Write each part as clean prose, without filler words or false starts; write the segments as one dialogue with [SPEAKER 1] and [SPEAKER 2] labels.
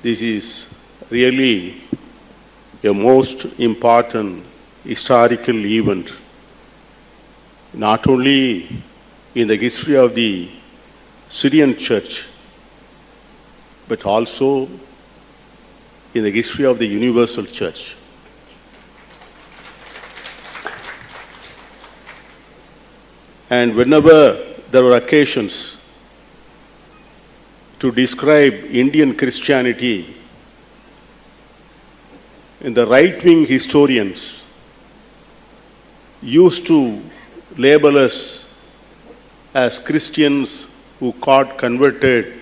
[SPEAKER 1] This is really a most important historical event, not only in the history of the Syrian church, but also in the history of the universal church. And whenever there were occasions to describe Indian Christianity, and the right-wing historians used to label us as Christians who got converted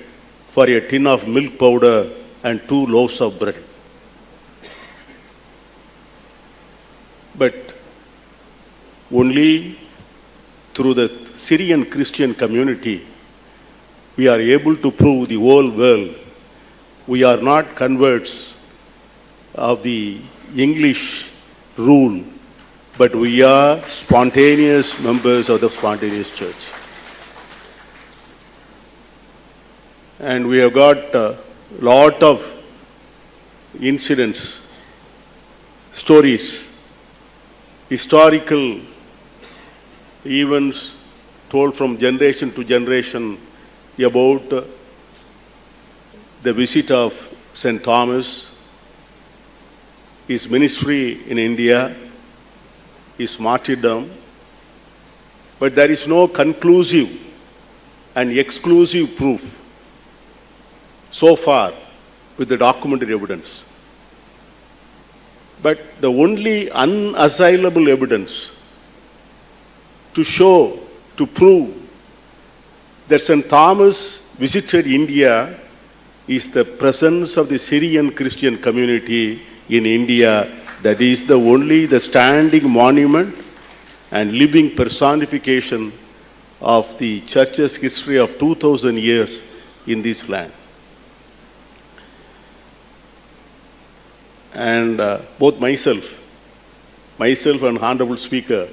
[SPEAKER 1] for a tin of milk powder and 2 loaves of bread. But only through the Syrian Christian community, we are able to prove the whole world we are not converts of the English rule, but we are spontaneous members of the spontaneous church. And we have got a lot of incidents, stories, historical events told from generation to generation about the visit of St. Thomas, his ministry in India, his martyrdom, but there is no conclusive and exclusive proof so far with the documentary evidence. But the only unassailable evidence to show, to prove that St. Thomas visited India is the presence of the Syrian Christian community in India. That is the standing monument and living personification of the church's history of 2000 years in this land. And both myself and Honorable Speaker,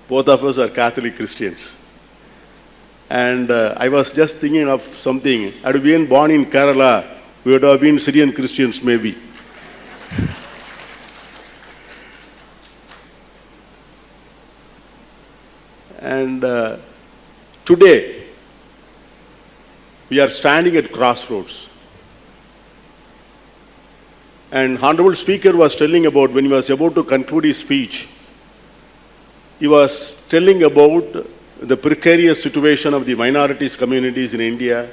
[SPEAKER 1] both of us are Catholic Christians. And I was just thinking of something. Had we been born in Kerala, we would have been Syrian Christians maybe. And today, we are standing at crossroads. And Honorable Speaker was telling about, when he was about to conclude his speech, he was telling about the precarious situation of the minorities communities in India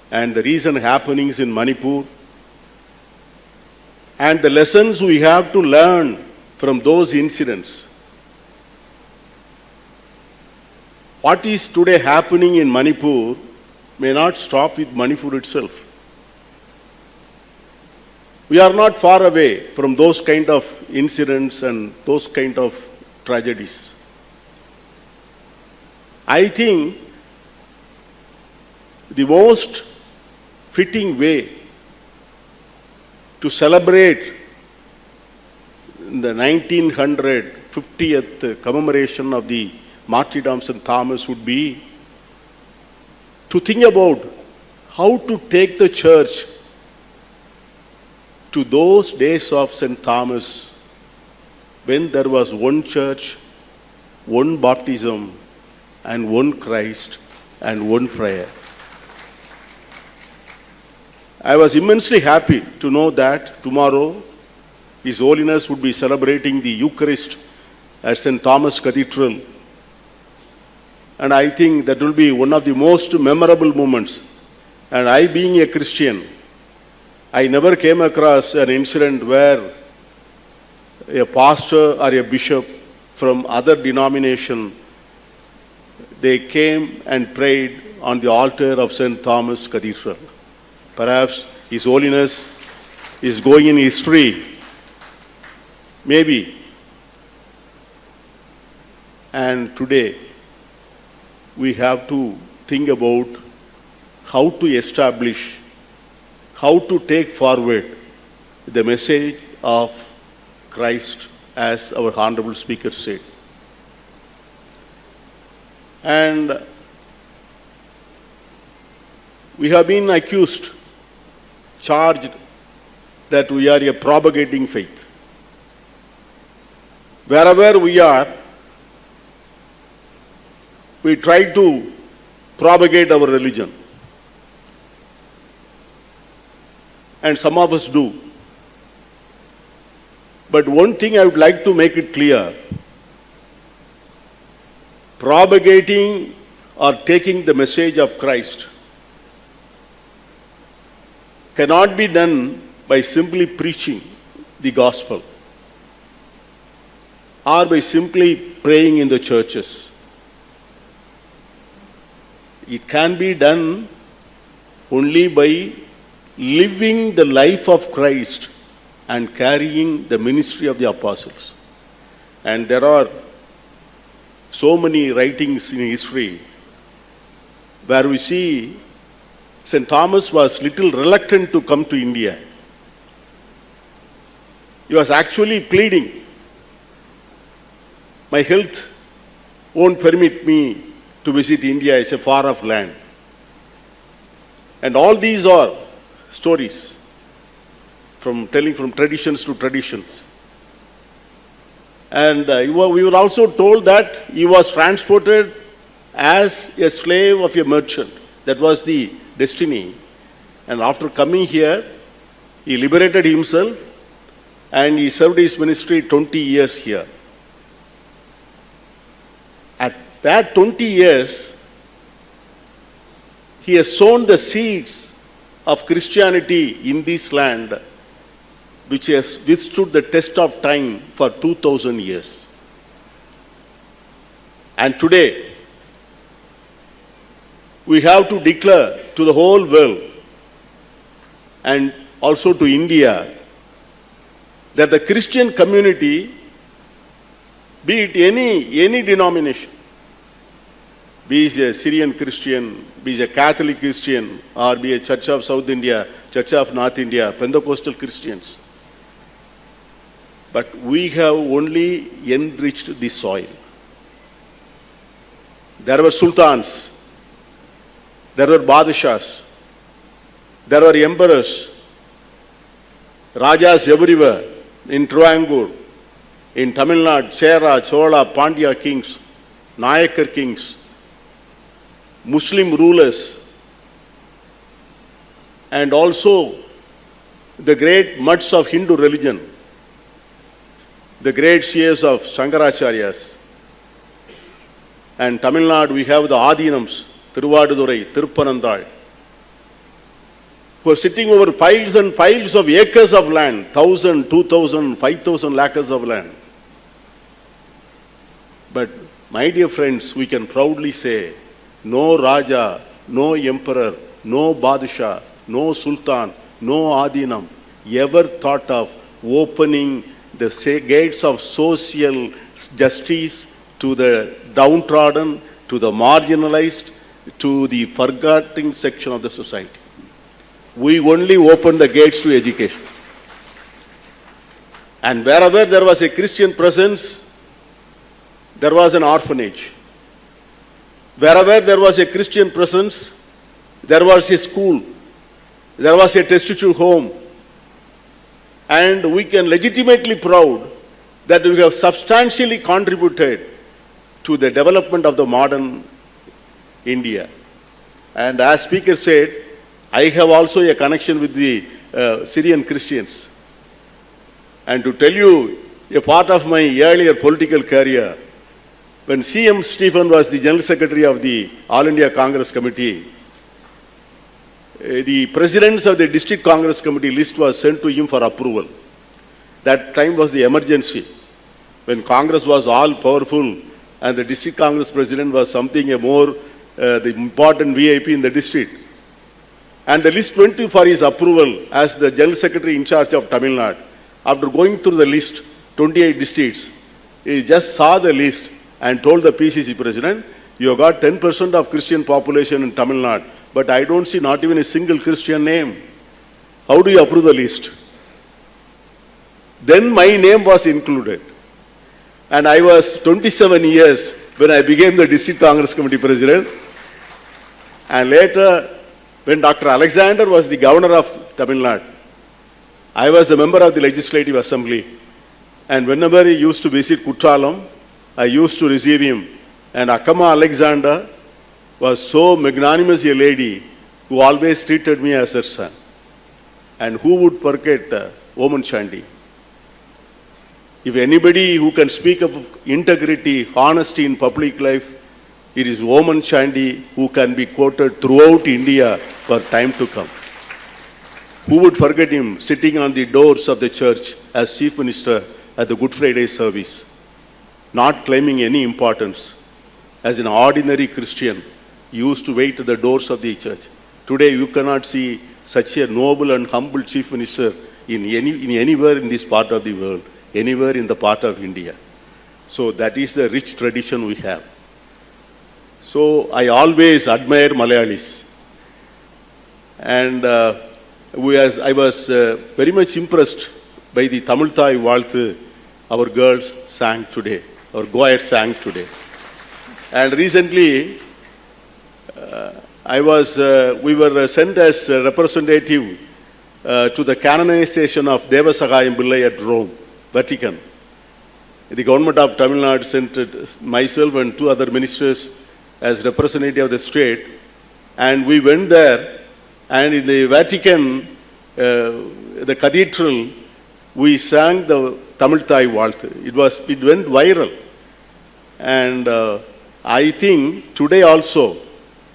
[SPEAKER 1] and the recent happenings in Manipur and the lessons we have to learn from those incidents. What is today happening in Manipur may not stop with Manipur itself. We are not far away from those kind of incidents and those kind of tragedies. I think the most fitting way to celebrate the 1950th commemoration of the martyrdom of St. Thomas would be to think about how to take the church to those days of St. Thomas, when there was one church, one baptism, and one Christ, and one prayer. I was immensely happy to know that tomorrow His Holiness would be celebrating the Eucharist at St. Thomas Cathedral. And I think that will be one of the most memorable moments. And I, being a Christian, I never came across an incident where a pastor or a bishop from other denomination, they came and prayed on the altar of St. Thomas Cathedral. Perhaps His Holiness is going in history, maybe. And today, we have to think about how to establish, how to take forward the message of Christ, as our Honorable Speaker said. And we have been accused charged that we are a propagating faith. Wherever we are, we try to propagate our religion. And some of us do. But one thing I would like to make it clear, propagating or taking the message of Christ cannot be done by simply preaching the gospel or by simply praying in the churches. It can be done only by living the life of Christ and carrying the ministry of the apostles. And there are so many writings in history where we see St. Thomas was little reluctant to come to India. He was actually pleading, my health won't permit me to visit India, it's a far off land. And all these are stories telling from traditions to traditions. And we were also told that he was transported as a slave of a merchant. That was the destiny. And after coming here, he liberated himself and he served his ministry 20 years here. At that 20 years, he has sown the seeds of Christianity in this land, which has withstood the test of time for 2000 years. And today, we have to declare to the whole world and also to India that the Christian community, be it any denomination, be it a Syrian Christian, be it a Catholic Christian, or be it Church of South India, Church of North India, Pentecostal Christians, but we have only enriched the soil. There were sultans, there were badshahs, there were emperors, rajas everywhere, in Truangur, in Tamil Nadu, Chera, Chola, Pandya kings, Nayakar kings, Muslim rulers, and also the great mutts of Hindu religion, the great seers of Shankaracharyas. And Tamil Nadu, we have the Adinams, Thiruvadurai, Tiruppanandal, who are sitting over piles and piles of acres of land, 1,000, 2,000, 5,000 acres of land. But, my dear friends, we can proudly say, no Raja, no Emperor, no Badshah, no Sultan, no Adinam ever thought of opening the gates of social justice to the downtrodden, to the marginalized, to the forgotten section of the society. We only opened the gates to education. And wherever there was a Christian presence, there was an orphanage. Wherever there was a Christian presence, there was a school, there was a destitute home. And we can legitimately proud that we have substantially contributed to the development of the modern India. And as Speaker said, I have also a connection with the Syrian Christians. And to tell you a part of my earlier political career, when C.M. Stephen was the General Secretary of the All India Congress Committee, the presidents of the District Congress Committee list was sent to him for approval. That time was the emergency, when Congress was all powerful and the District Congress President was something the important VIP in the district. And the list went for his approval as the General Secretary in charge of Tamil Nadu. After going through the list, 28 districts, he just saw the list and told the PCC President, you have got 10% of Christian population in Tamil Nadu, but I don't see not even a single Christian name. How do you approve the list? Then my name was included. And I was 27 years when I became the District Congress Committee President. And later, When Dr. Alexander was the governor of Tamil Nadu, I was a member of the Legislative Assembly. And whenever he used to visit Kuttalam, I used to receive him. And Akkama Alexander was so magnanimous a lady who always treated me as her son. And who would forget Oman Chandi? If anybody who can speak of integrity, honesty in public life, it is Oman Chandi who can be quoted throughout India for time to come. Who would forget him sitting on the doors of the church as Chief Minister at the Good Friday service, not claiming any importance. As an ordinary Christian, he used to wait at the doors of the church. Today you cannot see such a noble and humble Chief Minister in anywhere in this part of the world, anywhere in the part of India. So that is the rich tradition we have. So I always admire Malayalis. And I was very much impressed by the Tamil Thai Valthu our girls sang today, our choir sang today. And recently, we were sent as a representative to the canonization of Devasagayam Pillai at Rome, Vatican. The government of Tamil Nadu sent myself and two other ministers as representative of the state, and we went there, and in the Vatican, the cathedral, we sang the Tamil Thai Valthu. It went viral. And I think today also,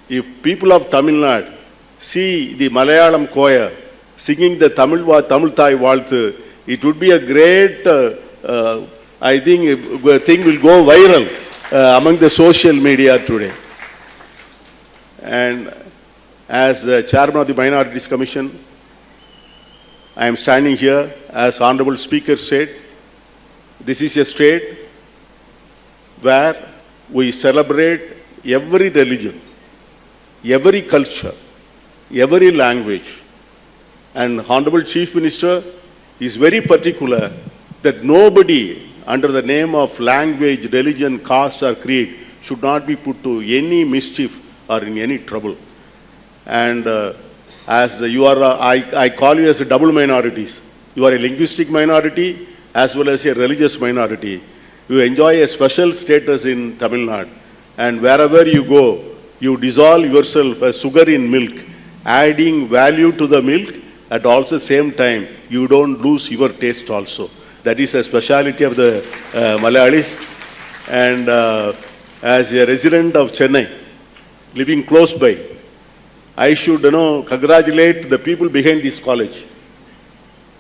[SPEAKER 1] if people of Tamil Nadu see the Malayalam choir singing the Tamil Thai Valthu, it would be a great, I think, thing will go viral among the social media today. And as the chairman of the Minorities Commission, I am standing here, as Honorable Speaker said, this is a state where we celebrate every religion, every culture, every language. And Honorable Chief Minister is very particular that nobody under the name of language, religion, caste or creed should not be put to any mischief or in any trouble. And as you are, I call you as a double minorities. You are a linguistic minority as well as a religious minority. You enjoy a special status in Tamil Nadu. And wherever you go, you dissolve yourself as sugar in milk, adding value to the milk, at also same time, you don't lose your taste also. That is a speciality of the Malayalis. And as a resident of Chennai, living close by, I should congratulate the people behind this college.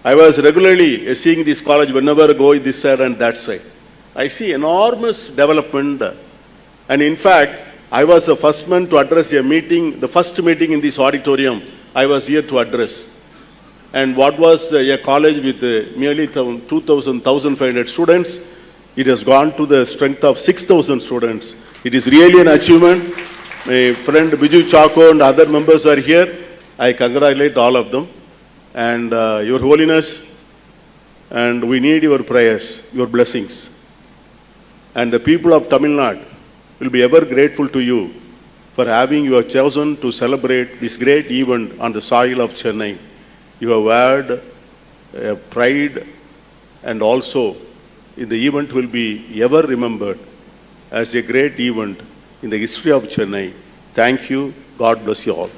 [SPEAKER 1] I was regularly seeing this college whenever I go this side and that side. I see enormous development. And in fact, I was the first man to address a meeting, the first meeting in this auditorium, I was here to address. And what was a college with merely 2,000, 1,500 students, it has gone to the strength of 6,000 students. It is really an achievement. My friend Biju Chako and other members are here. I congratulate all of them. And Your Holiness, and we need your prayers, your blessings. And the people of Tamil Nadu will be ever grateful to you for having you have chosen to celebrate this great event on the soil of Chennai. You have had pride, and also the event will be ever remembered as a great event in the history of Chennai. Thank you. God bless you all.